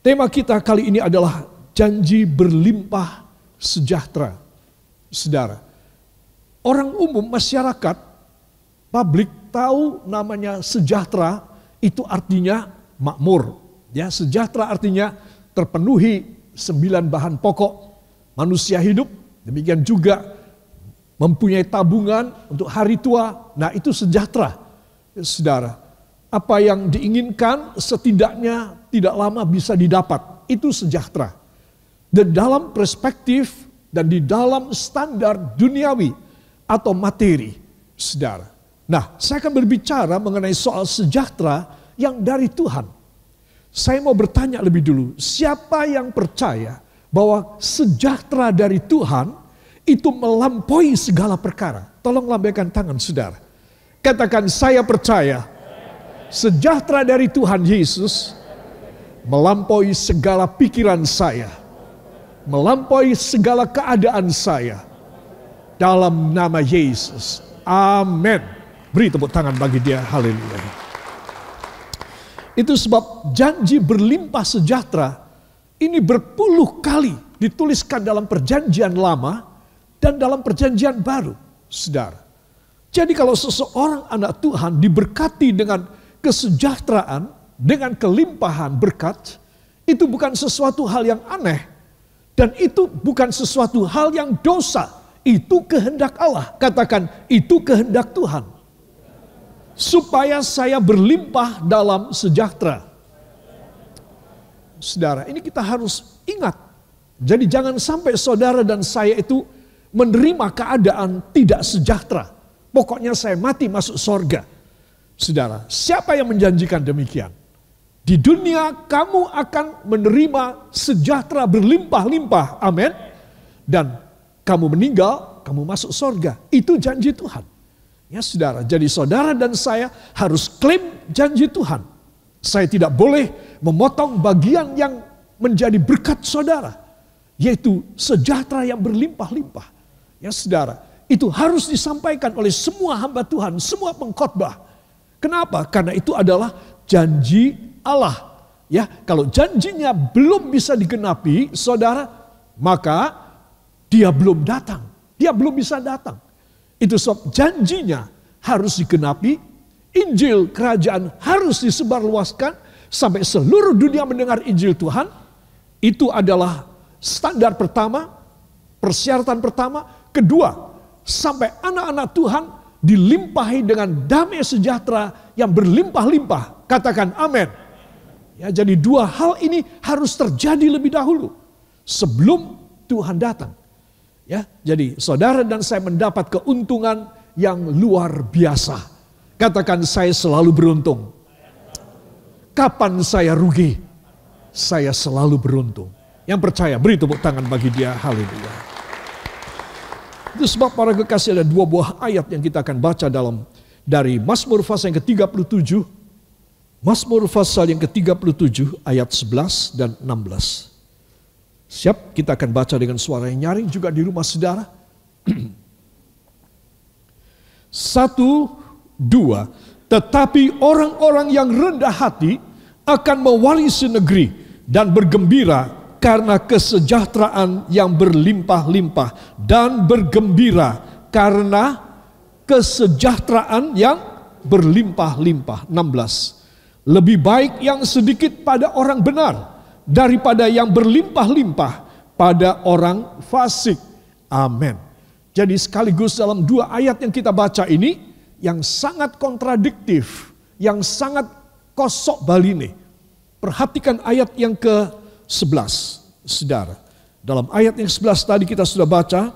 Tema kita kali ini adalah janji berlimpah sejahtera. Saudara, orang umum masyarakat, publik tahu namanya sejahtera itu artinya makmur. Ya, sejahtera artinya terpenuhi 9 bahan pokok manusia hidup. Demikian juga mempunyai tabungan untuk hari tua. Nah, itu sejahtera. Saudara, apa yang diinginkan setidaknya tidak lama bisa didapat. Itu sejahtera. Dan dalam perspektif dan di dalam standar duniawi atau materi, saudara. Nah, saya akan berbicara mengenai soal sejahtera yang dari Tuhan. Saya mau bertanya lebih dulu, siapa yang percaya bahwa sejahtera dari Tuhan itu melampaui segala perkara? Tolong lambaikan tangan, saudara. Katakan, saya percaya sejahtera dari Tuhan Yesus melampaui segala pikiran saya, melampaui segala keadaan saya, dalam nama Yesus. Amin. Beri tepuk tangan bagi dia. Haleluya. Itu sebab janji berlimpah sejahtera ini berpuluh kali dituliskan dalam perjanjian lama dan dalam perjanjian baru, saudara. Jadi kalau seseorang anak Tuhan diberkati dengan kesejahteraan, dengan kelimpahan berkat, itu bukan sesuatu hal yang aneh. Dan itu bukan sesuatu hal yang dosa. Itu kehendak Allah. Katakan, itu kehendak Tuhan. Supaya saya berlimpah dalam sejahtera. Saudara, ini kita harus ingat. Jadi jangan sampai saudara dan saya itu menerima keadaan tidak sejahtera. Pokoknya saya mati masuk sorga. Saudara, siapa yang menjanjikan demikian? Di dunia kamu akan menerima sejahtera berlimpah-limpah. Amin. Dan kamu meninggal, kamu masuk sorga. Itu janji Tuhan. Ya saudara, jadi saudara dan saya harus klaim janji Tuhan. Saya tidak boleh memotong bagian yang menjadi berkat saudara. Yaitu sejahtera yang berlimpah-limpah. Ya saudara, itu harus disampaikan oleh semua hamba Tuhan, semua pengkhotbah. Kenapa? Karena itu adalah janji Allah. Ya, kalau janjinya belum bisa digenapi, saudara, maka dia belum datang. Dia belum bisa datang. Itu sebab janjinya harus digenapi. Injil kerajaan harus disebarluaskan sampai seluruh dunia mendengar Injil Tuhan. Itu adalah standar pertama, persyaratan pertama. Kedua, sampai anak-anak Tuhan dilimpahi dengan damai sejahtera yang berlimpah-limpah. Katakan amin. Ya, jadi dua hal ini harus terjadi lebih dahulu sebelum Tuhan datang. Ya, jadi saudara dan saya mendapat keuntungan yang luar biasa. Katakan, saya selalu beruntung. Kapan saya rugi? Saya selalu beruntung. Yang percaya beri tepuk tangan bagi dia. Haleluya. Itu sebab para kekasih ada dua buah ayat yang kita akan baca dari Mazmur pasal yang ke-37. Mazmur pasal yang ke-37 ayat 11 dan 16. Siap, kita akan baca dengan suara yang nyaring juga di rumah saudara. 1, 2. Tetapi orang-orang yang rendah hati akan mewarisi negeri dan bergembira karena kesejahteraan yang berlimpah-limpah, dan bergembira karena kesejahteraan yang berlimpah-limpah. 16. Lebih baik yang sedikit pada orang benar daripada yang berlimpah-limpah pada orang fasik. Amin. Jadi sekaligus dalam dua ayat yang kita baca ini yang sangat kontradiktif, yang sangat kosok baline. Perhatikan ayat yang ke-11, saudara. Dalam ayat yang 11 tadi kita sudah baca,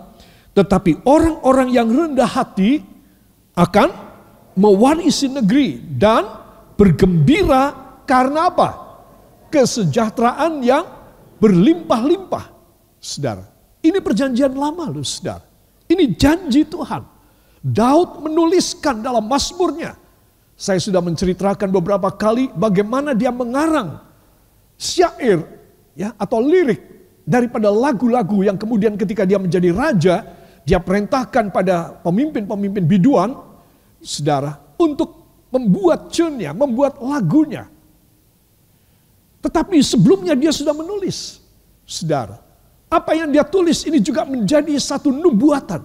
tetapi orang-orang yang rendah hati akan mewarisi negeri dan bergembira karena apa? Kesejahteraan yang berlimpah-limpah. Saudara, ini perjanjian lama loh saudara. Ini janji Tuhan. Daud menuliskan dalam Mazmurnya. Saya sudah menceritakan beberapa kali bagaimana dia mengarang syair ya, atau lirik daripada lagu-lagu yang kemudian ketika dia menjadi raja, dia perintahkan pada pemimpin-pemimpin biduan, saudara, untuk membuat tune-nya, membuat lagunya. Tetapi sebelumnya dia sudah menulis. Saudara, apa yang dia tulis ini juga menjadi satu nubuatan.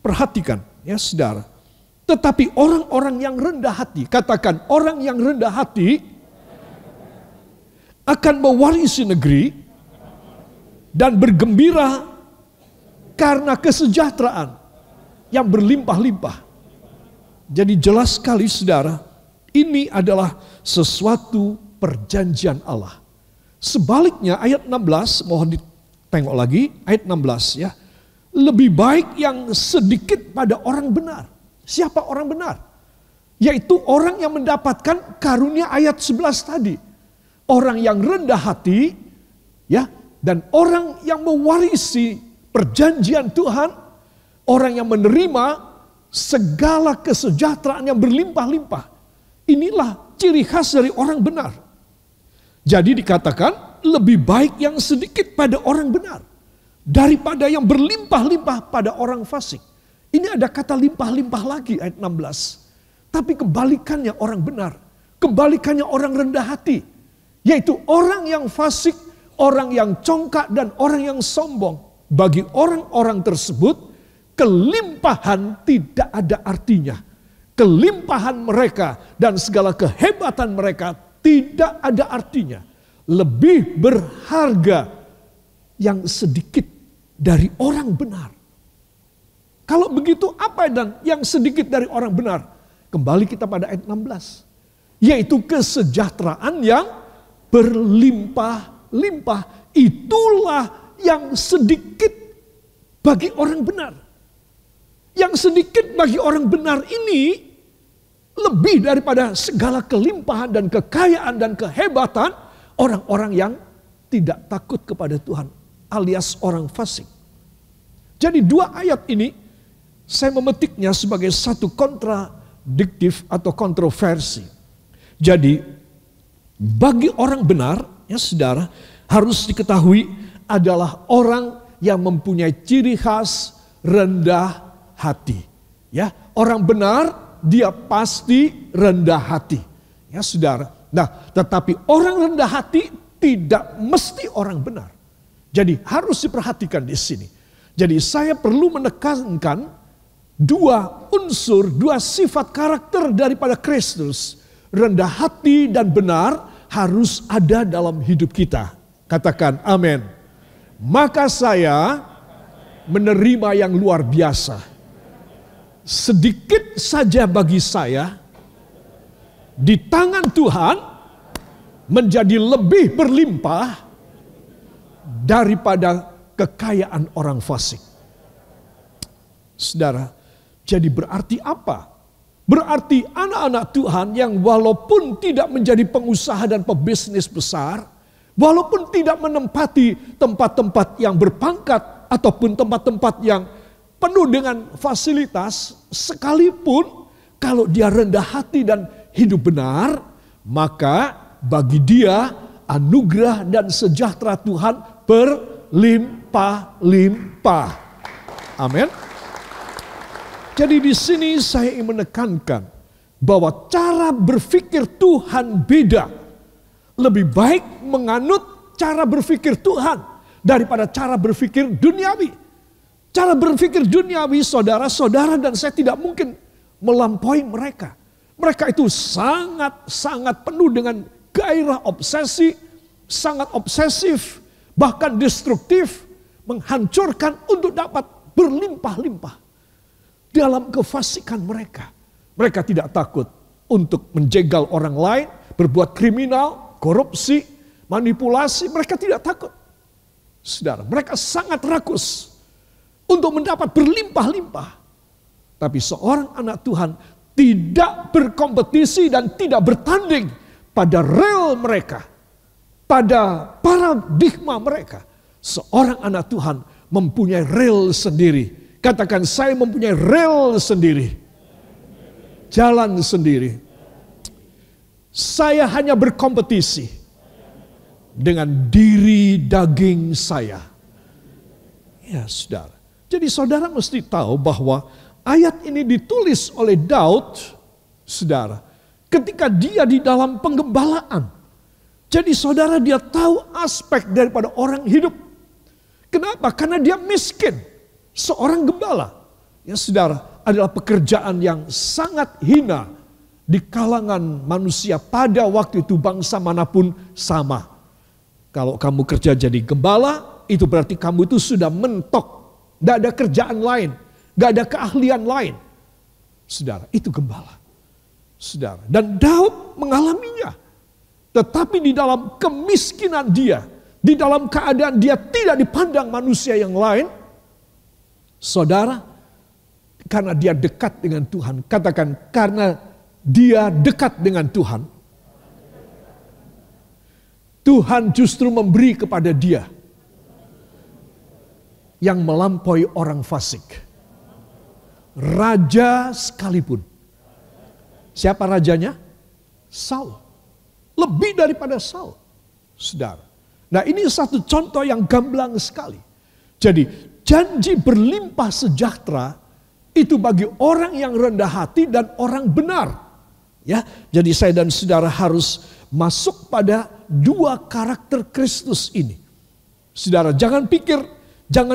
Perhatikan ya saudara. Tetapi orang-orang yang rendah hati, katakan orang yang rendah hati akan mewarisi negeri dan bergembira karena kesejahteraan yang berlimpah-limpah. Jadi jelas sekali saudara, ini adalah sesuatu perjanjian Allah. Sebaliknya ayat 16, mohon ditengok lagi ayat 16 ya. Lebih baik yang sedikit pada orang benar. Siapa orang benar? Yaitu orang yang mendapatkan karunia ayat 11 tadi. Orang yang rendah hati ya, dan orang yang mewarisi perjanjian Tuhan, orang yang menerima segala kesejahteraan yang berlimpah-limpah. Inilah ciri khas dari orang benar. Jadi dikatakan lebih baik yang sedikit pada orang benar daripada yang berlimpah-limpah pada orang fasik. Ini ada kata limpah-limpah lagi ayat 16. Tapi kebalikannya orang benar, kebalikannya orang rendah hati, yaitu orang yang fasik, orang yang congkak dan orang yang sombong. Bagi orang-orang tersebut kelimpahan tidak ada artinya. Kelimpahan mereka dan segala kehebatan mereka tidak ada artinya. Lebih berharga yang sedikit dari orang benar. Kalau begitu apa dan yang sedikit dari orang benar? Kembali kita pada ayat 16. Yaitu kesejahteraan yang berlimpah-limpah. Itulah yang sedikit bagi orang benar. Yang sedikit bagi orang benar ini lebih daripada segala kelimpahan dan kekayaan dan kehebatan orang-orang yang tidak takut kepada Tuhan, alias orang fasik. Jadi dua ayat ini saya memetiknya sebagai satu kontradiktif atau kontroversi. Jadi bagi orang benar, ya saudara, harus diketahui adalah orang yang mempunyai ciri khas rendah hati. Ya, orang benar dia pasti rendah hati. Ya saudara. Nah, tetapi orang rendah hati tidak mesti orang benar. Jadi harus diperhatikan di sini. Jadi saya perlu menekankan dua unsur, dua sifat karakter daripada Kristus. Rendah hati dan benar harus ada dalam hidup kita. Katakan amin. Maka saya menerima yang luar biasa. Sedikit saja bagi saya, di tangan Tuhan menjadi lebih berlimpah daripada kekayaan orang fasik. Saudara, jadi berarti apa? Berarti anak-anak Tuhan yang walaupun tidak menjadi pengusaha dan pebisnis besar, walaupun tidak menempati tempat-tempat yang berpangkat ataupun tempat-tempat yang penuh dengan fasilitas, sekalipun kalau dia rendah hati dan hidup benar, maka bagi dia anugerah dan sejahtera Tuhan berlimpah-limpah. Amin. Jadi di sini saya ingin menekankan bahwa cara berpikir Tuhan beda. Lebih baik menganut cara berpikir Tuhan daripada cara berpikir duniawi. Cara berpikir duniawi saudara-saudara dan saya tidak mungkin melampaui mereka. Mereka itu sangat penuh dengan gairah obsesi, sangat obsesif, bahkan destruktif, menghancurkan untuk dapat berlimpah-limpah. Dalam kefasikan mereka. Mereka tidak takut untuk menjegal orang lain, berbuat kriminal, korupsi, manipulasi. Mereka tidak takut. Saudara, mereka sangat rakus untuk mendapat berlimpah-limpah. Tapi seorang anak Tuhan tidak berkompetisi dan tidak bertanding pada rel mereka. Pada paradigma mereka. Seorang anak Tuhan mempunyai rel sendiri. Katakan saya mempunyai rel sendiri. Jalan sendiri. Saya hanya berkompetisi dengan diri daging saya. Ya saudara. Jadi saudara mesti tahu bahwa ayat ini ditulis oleh Daud, saudara, ketika dia di dalam penggembalaan. Jadi saudara, dia tahu aspek daripada orang hidup. Kenapa? Karena dia miskin. Seorang gembala, ya saudara, adalah pekerjaan yang sangat hina di kalangan manusia pada waktu itu, bangsa manapun sama. Kalau kamu kerja jadi gembala, itu berarti kamu itu sudah mentok. Tidak ada kerjaan lain, tidak ada keahlian lain. Saudara, itu gembala. Saudara, dan Daud mengalaminya. Tetapi di dalam kemiskinan dia, di dalam keadaan dia tidak dipandang manusia yang lain, saudara, karena dia dekat dengan Tuhan. Katakan, karena dia dekat dengan Tuhan, Tuhan justru memberi kepada dia yang melampaui orang fasik. Raja sekalipun. Siapa rajanya? Saul. Lebih daripada Saul, saudara. Nah, ini satu contoh yang gamblang sekali. Jadi janji berlimpah sejahtera itu bagi orang yang rendah hati dan orang benar. Ya, jadi saya dan saudara harus masuk pada dua karakter Kristus ini. Saudara, jangan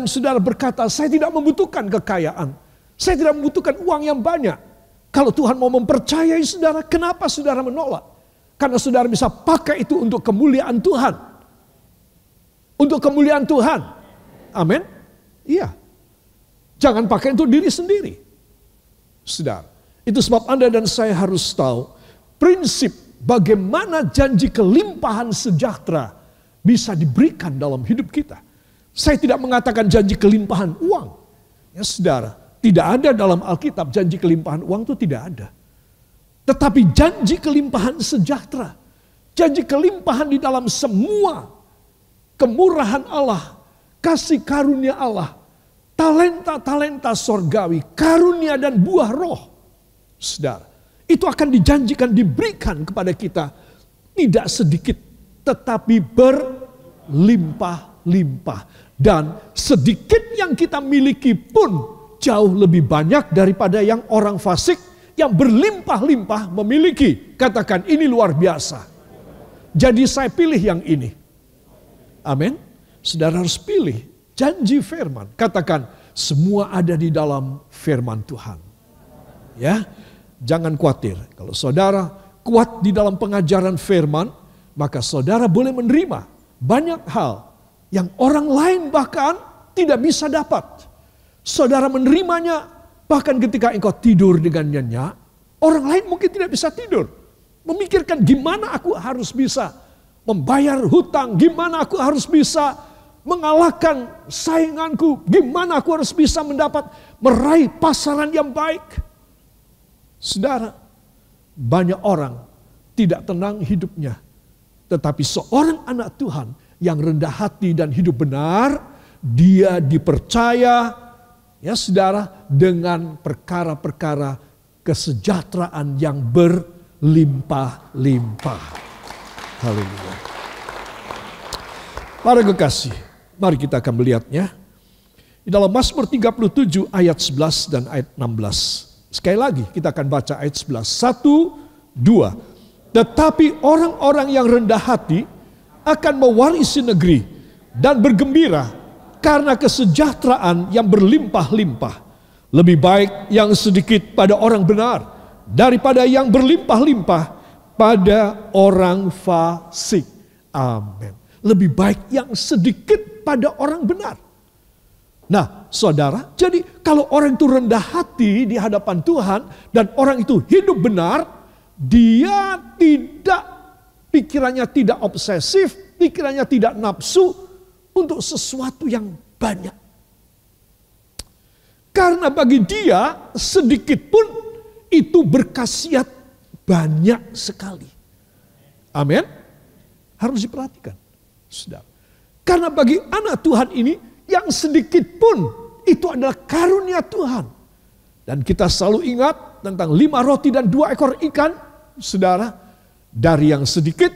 saudara berkata, saya tidak membutuhkan kekayaan. Saya tidak membutuhkan uang yang banyak. Kalau Tuhan mau mempercayai saudara, kenapa saudara menolak? Karena saudara bisa pakai itu untuk kemuliaan Tuhan. Untuk kemuliaan Tuhan. Amin. Iya. Jangan pakai untuk diri sendiri. Saudara. Itu sebab Anda dan saya harus tahu prinsip bagaimana janji kelimpahan sejahtera bisa diberikan dalam hidup kita. Saya tidak mengatakan janji kelimpahan uang. Ya saudara. Tidak ada dalam Alkitab janji kelimpahan uang, itu tidak ada. Tetapi janji kelimpahan sejahtera, janji kelimpahan di dalam semua kemurahan Allah, kasih karunia Allah, talenta-talenta sorgawi, karunia dan buah roh. Saudara, itu akan dijanjikan diberikan kepada kita tidak sedikit, tetapi berlimpah-limpah. Dan sedikit yang kita miliki pun jauh lebih banyak daripada yang orang fasik yang berlimpah-limpah memiliki. Katakan, ini luar biasa. Jadi saya pilih yang ini. Amin. Saudara harus pilih janji firman. Katakan, semua ada di dalam firman Tuhan. Ya, jangan khawatir. Kalau saudara kuat di dalam pengajaran firman, maka saudara boleh menerima banyak hal yang orang lain bahkan tidak bisa dapat. Saudara menerimanya. Bahkan ketika engkau tidur dengan nyenyak, orang lain mungkin tidak bisa tidur. Memikirkan gimana aku harus bisa membayar hutang, gimana aku harus bisa mengalahkan sainganku, gimana aku harus bisa meraih pasaran yang baik. Saudara, banyak orang tidak tenang hidupnya. Tetapi seorang anak Tuhan yang rendah hati dan hidup benar, dia dipercaya, ya saudara, dengan perkara-perkara kesejahteraan yang berlimpah-limpah. Haleluya. Para kekasih, mari kita akan melihatnya. Di dalam Mazmur 37 ayat 11 dan ayat 16. Sekali lagi kita akan baca ayat 11. 1, 2. Tetapi orang-orang yang rendah hati akan mewarisi negeri dan bergembira karena kesejahteraan yang berlimpah-limpah. Lebih baik yang sedikit pada orang benar daripada yang berlimpah-limpah pada orang fasik. Amin. Lebih baik yang sedikit pada orang benar. Nah, saudara, jadi kalau orang itu rendah hati di hadapan Tuhan dan orang itu hidup benar, dia tidak, pikirannya tidak obsesif, pikirannya tidak nafsu untuk sesuatu yang banyak. Karena bagi dia sedikit pun itu berkhasiat banyak sekali. Amin. Harus diperhatikan. Saudara. Karena bagi anak Tuhan ini yang sedikit pun itu adalah karunia Tuhan. Dan kita selalu ingat tentang 5 roti dan 2 ekor ikan. Saudara, dari yang sedikit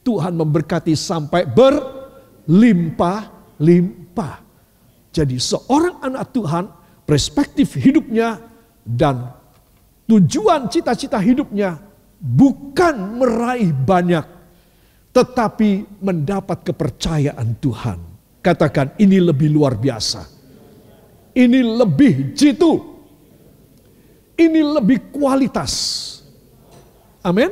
Tuhan memberkati sampai berlimpah-limpah. Jadi seorang anak Tuhan, perspektif hidupnya dan tujuan cita-cita hidupnya bukan meraih banyak, tetapi mendapat kepercayaan Tuhan. Katakan, ini lebih luar biasa. Ini lebih jitu. Ini lebih kualitas. Amin.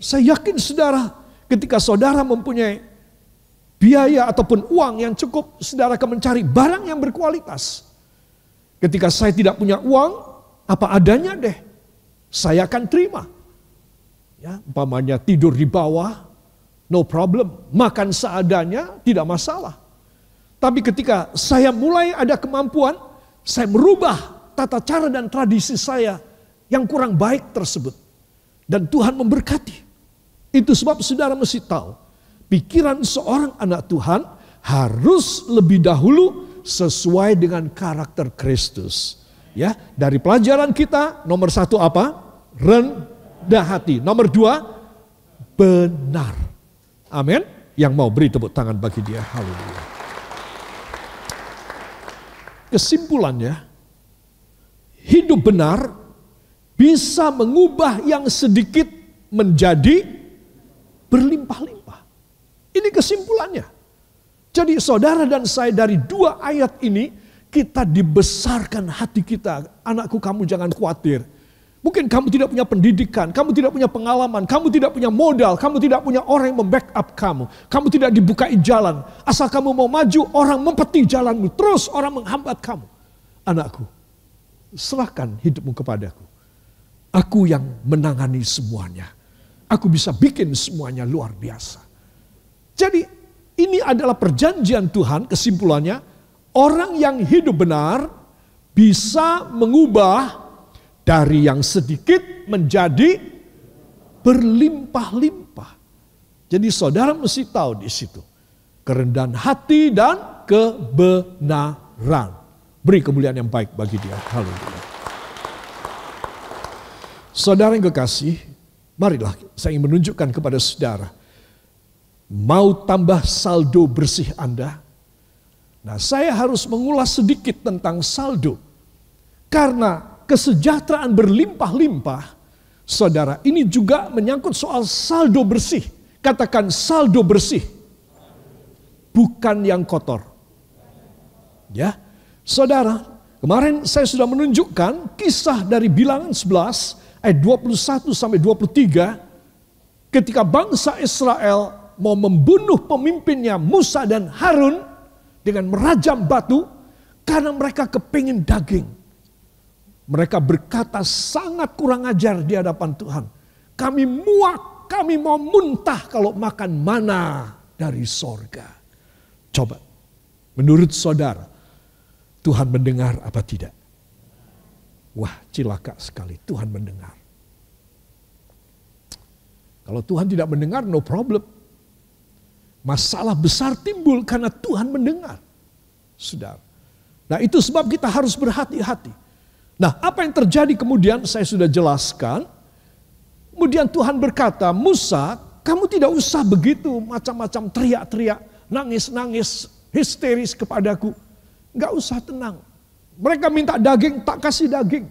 Saya yakin saudara, ketika saudara mempunyai biaya ataupun uang yang cukup, saudara akan mencari barang yang berkualitas. Ketika saya tidak punya uang, apa adanya deh, saya akan terima. Ya, umpamanya tidur di bawah, no problem. Makan seadanya, tidak masalah. Tapi ketika saya mulai ada kemampuan, saya merubah tata cara dan tradisi saya yang kurang baik tersebut. Dan Tuhan memberkati. Itu sebab saudara mesti tahu, pikiran seorang anak Tuhan harus lebih dahulu sesuai dengan karakter Kristus. Ya, dari pelajaran kita, nomor 1 apa? Rendah hati. Nomor 2, benar. Amin. Yang mau beri tepuk tangan bagi dia. Haleluya. Kesimpulannya, hidup benar bisa mengubah yang sedikit menjadi berlimpah-limpah. Ini kesimpulannya. Jadi saudara dan saya dari 2 ayat ini, kita dibesarkan hati kita. Anakku, kamu jangan khawatir. Mungkin kamu tidak punya pendidikan, kamu tidak punya pengalaman, kamu tidak punya modal, kamu tidak punya orang yang membackup kamu. Kamu tidak dibukai jalan. Asal kamu mau maju, orang mempeti jalanmu. Terus orang menghambat kamu. Anakku, serahkan hidupmu kepadaku. Aku yang menangani semuanya. Aku bisa bikin semuanya luar biasa. Jadi ini adalah perjanjian Tuhan, kesimpulannya. Orang yang hidup benar bisa mengubah dari yang sedikit menjadi berlimpah-limpah. Jadi saudara mesti tahu di situ. Kerendahan hati dan kebenaran. Beri kemuliaan yang baik bagi dia. Haleluya. Saudara yang kekasih, marilah saya ingin menunjukkan kepada saudara. Mau tambah saldo bersih Anda? Nah, saya harus mengulas sedikit tentang saldo. Karena kesejahteraan berlimpah-limpah, saudara, ini juga menyangkut soal saldo bersih. Katakan saldo bersih. Bukan yang kotor. Ya, saudara, kemarin saya sudah menunjukkan kisah dari Bilangan 11 ayat 21 sampai 23 ketika bangsa Israel mau membunuh pemimpinnya Musa dan Harun dengan merajam batu karena mereka kepingin daging. Mereka berkata sangat kurang ajar di hadapan Tuhan. Kami muak, kami mau muntah kalau makan mana dari sorga. Coba, menurut saudara, Tuhan mendengar apa tidak? Wah, cilaka sekali, Tuhan mendengar. Kalau Tuhan tidak mendengar, no problem. Masalah besar timbul karena Tuhan mendengar. Saudara. Nah, itu sebab kita harus berhati-hati. Nah, apa yang terjadi kemudian saya sudah jelaskan. Kemudian Tuhan berkata, Musa, kamu tidak usah begitu macam-macam teriak-teriak, nangis-nangis, histeris kepadaku. Enggak usah, tenang. Mereka minta daging, tak kasih daging.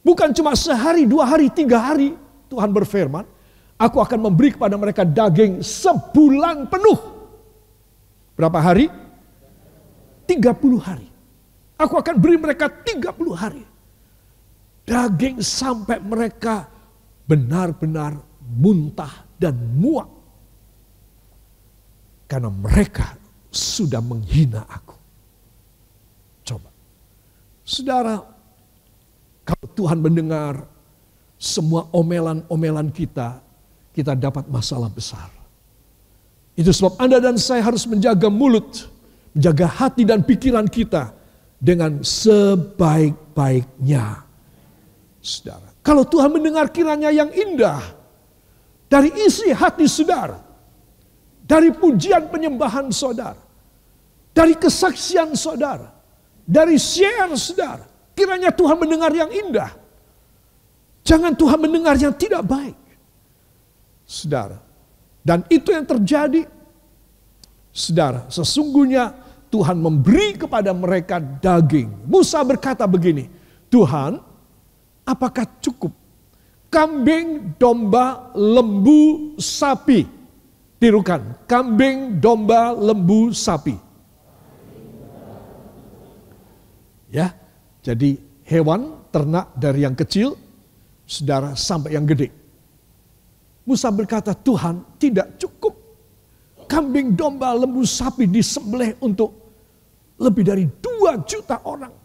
Bukan cuma sehari, 2 hari, 3 hari. Tuhan berfirman, aku akan memberi kepada mereka daging sebulan penuh. Berapa hari? 30 hari. Aku akan beri mereka 30 hari. Daging sampai mereka benar-benar muntah dan muak. Karena mereka sudah menghina aku. Coba. Saudara, kalau Tuhan mendengar semua omelan-omelan kita, kita dapat masalah besar. Itu sebab Anda dan saya harus menjaga mulut, menjaga hati dan pikiran kita dengan sebaik-baiknya. Saudara, kalau Tuhan mendengar kiranya yang indah dari isi hati saudara, dari pujian penyembahan saudara, dari kesaksian saudara, dari share saudara, kiranya Tuhan mendengar yang indah. Jangan Tuhan mendengar yang tidak baik. Saudara, dan itu yang terjadi. Saudara, sesungguhnya Tuhan memberi kepada mereka daging. Musa berkata begini, Tuhan, apakah cukup kambing, domba, lembu, sapi Tirukan, kambing, domba, lembu, sapi. Ya, jadi hewan, ternak dari yang kecil, saudara, sampai yang gede. Musa berkata, Tuhan, tidak cukup kambing, domba, lembu, sapi disembelih untuk lebih dari 2 juta orang.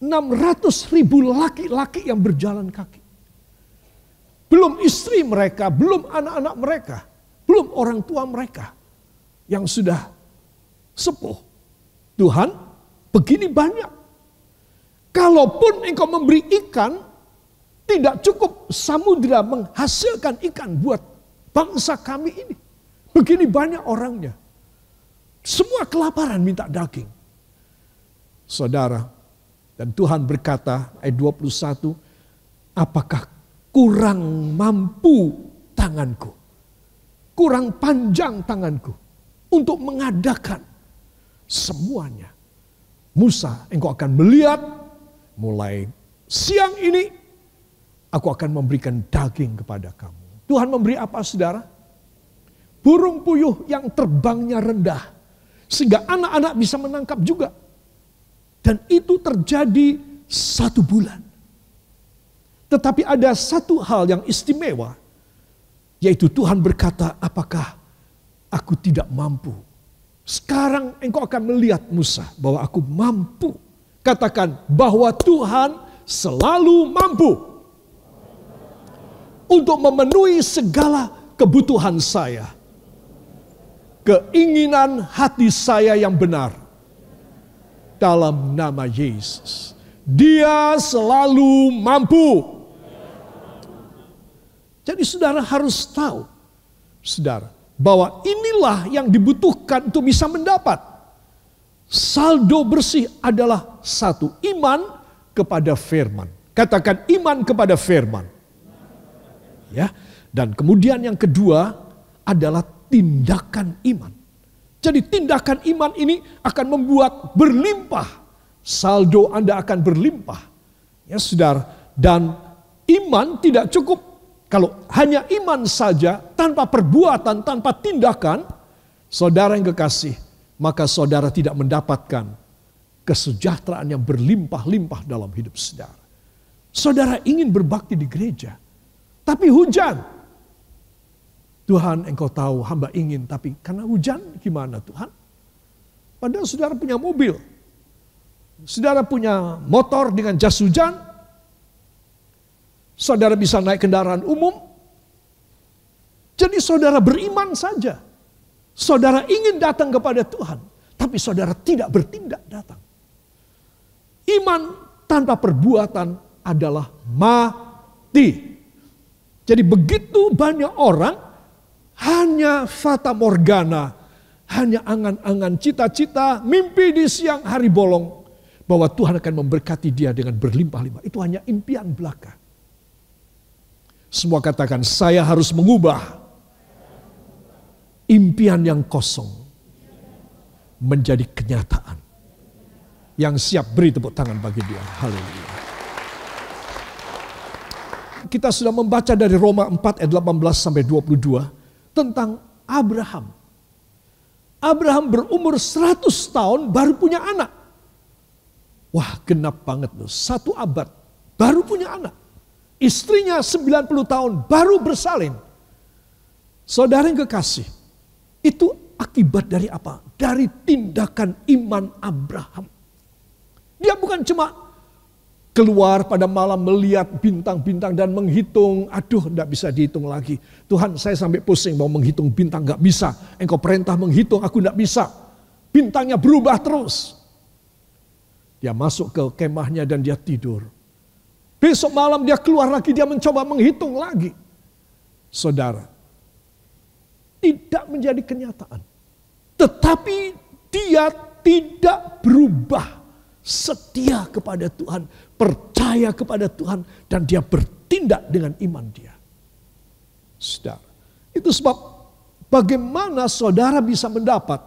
600.000 laki-laki yang berjalan kaki. Belum istri mereka, belum anak-anak mereka, belum orang tua mereka yang sudah sepuh. Tuhan, begini banyak. Kalaupun engkau memberi ikan, tidak cukup samudra menghasilkan ikan buat bangsa kami ini. Begini banyak orangnya. Semua kelaparan minta daging. Saudara, dan Tuhan berkata ayat 21, apakah kurang mampu tanganku? Kurang panjang tanganku untuk mengadakan semuanya. Musa, engkau akan melihat mulai siang ini aku akan memberikan daging kepada kamu. Tuhan memberi apa, saudara? Burung puyuh yang terbangnya rendah. Sehingga anak-anak bisa menangkap juga. Dan itu terjadi 1 bulan. Tetapi ada satu hal yang istimewa. Yaitu Tuhan berkata, apakah aku tidak mampu? Sekarang engkau akan melihat Musa bahwa aku mampu. Katakan bahwa Tuhan selalu mampu untuk memenuhi segala kebutuhan saya. Keinginan hati saya yang benar. Dalam nama Yesus. Dia selalu mampu. Jadi saudara harus tahu, saudara, bahwa inilah yang dibutuhkan untuk bisa mendapat. Saldo bersih adalah 1, iman kepada firman. Katakan iman kepada firman. Ya, dan kemudian yang kedua adalah tindakan iman. Jadi tindakan iman ini akan membuat berlimpah. Saldo Anda akan berlimpah. Ya saudara, dan iman tidak cukup. Kalau hanya iman saja, tanpa perbuatan, tanpa tindakan, saudara yang kekasih, maka saudara tidak mendapatkan kesejahteraan yang berlimpah-limpah dalam hidup saudara. Saudara ingin berbakti di gereja, tapi hujan. Tuhan, engkau tahu hamba ingin, tapi karena hujan gimana Tuhan? Padahal saudara punya mobil, saudara punya motor dengan jas hujan, saudara bisa naik kendaraan umum. Jadi saudara beriman saja. Saudara ingin datang kepada Tuhan, tapi saudara tidak bertindak datang. Iman tanpa perbuatan adalah mati. Jadi begitu banyak orang hanya fata morgana, hanya angan-angan, cita-cita, mimpi di siang hari bolong bahwa Tuhan akan memberkati dia dengan berlimpah-limpah. Itu hanya impian belaka. Semua katakan, saya harus mengubah impian yang kosong menjadi kenyataan. Yang siap beri tepuk tangan bagi dia. Haleluya. Kita sudah membaca dari Roma 4 ayat 18 sampai 22 tentang Abraham. Abraham berumur 100 tahun baru punya anak. Wah, genap banget loh. 1 abad baru punya anak. Istrinya 90 tahun baru bersalin. Saudara yang kekasih, itu akibat dari apa? Dari tindakan iman Abraham. Dia bukan cuma keluar pada malam melihat bintang-bintang dan menghitung. Aduh, tidak bisa dihitung lagi. Tuhan, saya sampai pusing mau menghitung bintang, gak bisa. Engkau perintah menghitung, aku tidak bisa. Bintangnya berubah terus. Dia masuk ke kemahnya dan dia tidur. Besok malam dia keluar lagi, dia mencoba menghitung lagi. Saudara, tidak menjadi kenyataan. Tetapi dia tidak berubah. Setia kepada Tuhan, percaya kepada Tuhan, dan dia bertindak dengan iman dia. Saudara, itu sebab bagaimana saudara bisa mendapat,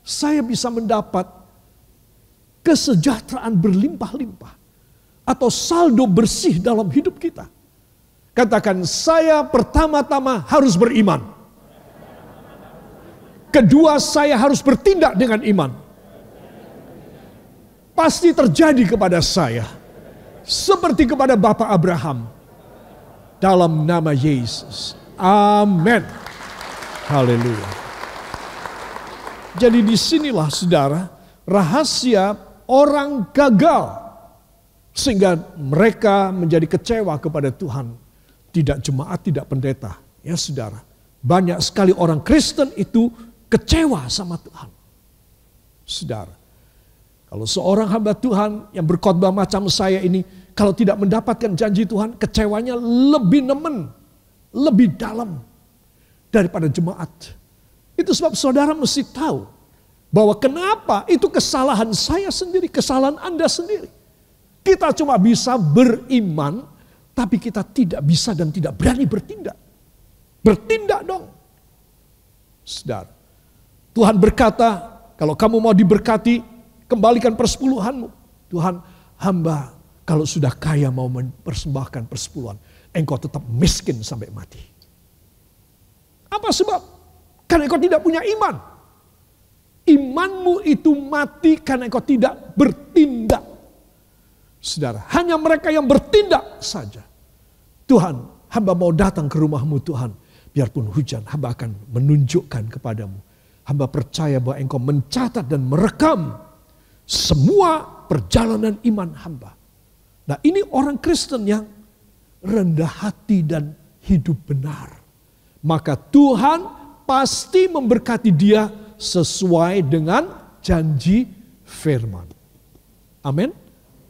saya bisa mendapat kesejahteraan berlimpah-limpah atau saldo bersih dalam hidup kita. Katakan, saya pertama-tama harus beriman. Kedua, saya harus bertindak dengan iman. Pasti terjadi kepada saya. Seperti kepada Bapak Abraham. Dalam nama Yesus. Amin. Haleluya. Jadi disinilah saudara, rahasia orang gagal. Sehingga mereka menjadi kecewa kepada Tuhan. Tidak jemaat, tidak pendeta. Ya saudara, banyak sekali orang Kristen itu kecewa sama Tuhan. Saudara, kalau seorang hamba Tuhan yang berkhotbah macam saya ini, kalau tidak mendapatkan janji Tuhan, kecewanya lebih nemen, lebih dalam daripada jemaat. Itu sebab saudara mesti tahu bahwa kenapa itu kesalahan saya sendiri, kesalahan Anda sendiri. Kita cuma bisa beriman, tapi kita tidak bisa dan tidak berani bertindak. Bertindak dong. Saudara, Tuhan berkata, kalau kamu mau diberkati, kembalikan persepuluhanmu. Tuhan, hamba kalau sudah kaya mau mempersembahkan persepuluhan, engkau tetap miskin sampai mati. Apa sebab? Karena engkau tidak punya iman. Imanmu itu mati karena engkau tidak bertindak. Saudara, hanya mereka yang bertindak saja. Tuhan, hamba mau datang ke rumahmu Tuhan. Biarpun hujan, hamba akan menunjukkan kepadamu. Hamba percaya bahwa engkau mencatat dan merekam semua perjalanan iman hamba. Nah, ini orang Kristen yang rendah hati dan hidup benar. Maka Tuhan pasti memberkati dia sesuai dengan janji firman. Amin.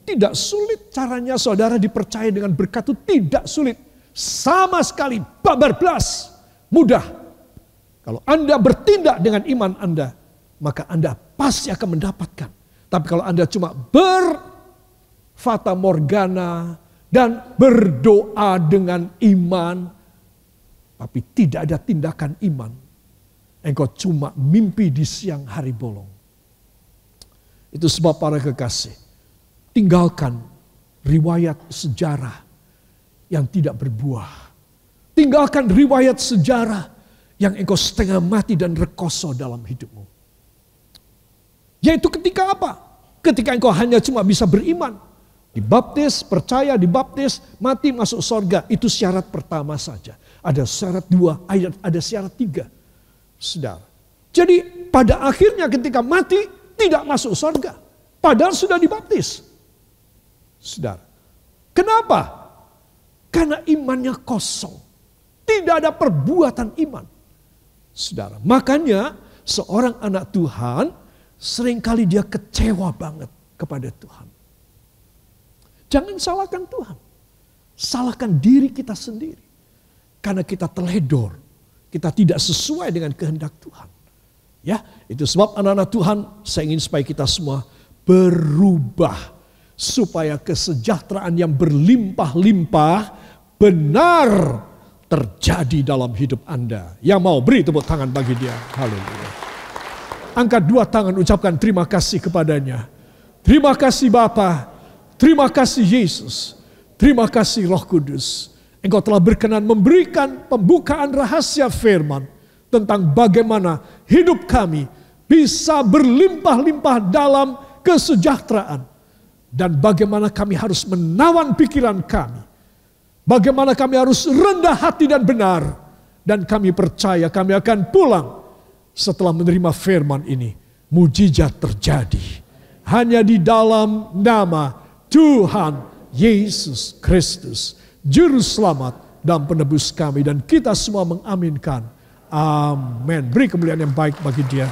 Tidak sulit caranya saudara dipercaya dengan berkat itu, tidak sulit. Sama sekali, babar belas, mudah. Kalau Anda bertindak dengan iman Anda, maka Anda pasti akan mendapatkan. Tapi kalau Anda cuma berfata morgana dan berdoa dengan iman, tapi tidak ada tindakan iman, engkau cuma mimpi di siang hari bolong. Itu sebab para kekasih, tinggalkan riwayat sejarah yang tidak berbuah. Tinggalkan riwayat sejarah yang engkau setengah mati dan rekoso dalam hidupmu. Yaitu ketika apa? Ketika engkau hanya cuma bisa beriman. Dibaptis, percaya, dibaptis, mati masuk sorga. Itu syarat pertama saja. Ada syarat 2, ada syarat 3. Saudara. Jadi pada akhirnya ketika mati tidak masuk sorga. Padahal sudah dibaptis. Saudara. Kenapa? Karena imannya kosong. Tidak ada perbuatan iman. Saudara, makanya seorang anak Tuhan seringkali dia kecewa banget kepada Tuhan. Jangan salahkan Tuhan. Salahkan diri kita sendiri. Karena kita teledor. Kita tidak sesuai dengan kehendak Tuhan. Ya, itu sebab anak-anak Tuhan, saya ingin supaya kita semua berubah. Supaya kesejahteraan yang berlimpah-limpah benar terjadi dalam hidup Anda. Yang mau beri tepuk tangan bagi dia. Haleluya. Angkat 2 tangan, ucapkan terima kasih kepadanya. Terima kasih Bapa. Terima kasih Yesus. Terima kasih Roh Kudus. Engkau telah berkenan memberikan pembukaan rahasia firman tentang bagaimana hidup kami bisa berlimpah-limpah dalam kesejahteraan. Dan bagaimana kami harus menawan pikiran kami. Bagaimana kami harus rendah hati dan benar. Dan kami percaya kami akan pulang setelah menerima firman ini. Mujizat terjadi. Hanya di dalam nama Tuhan Yesus Kristus. Juru selamat dan penebus kami. Dan kita semua mengaminkan. Amin. Beri kemuliaan yang baik bagi dia.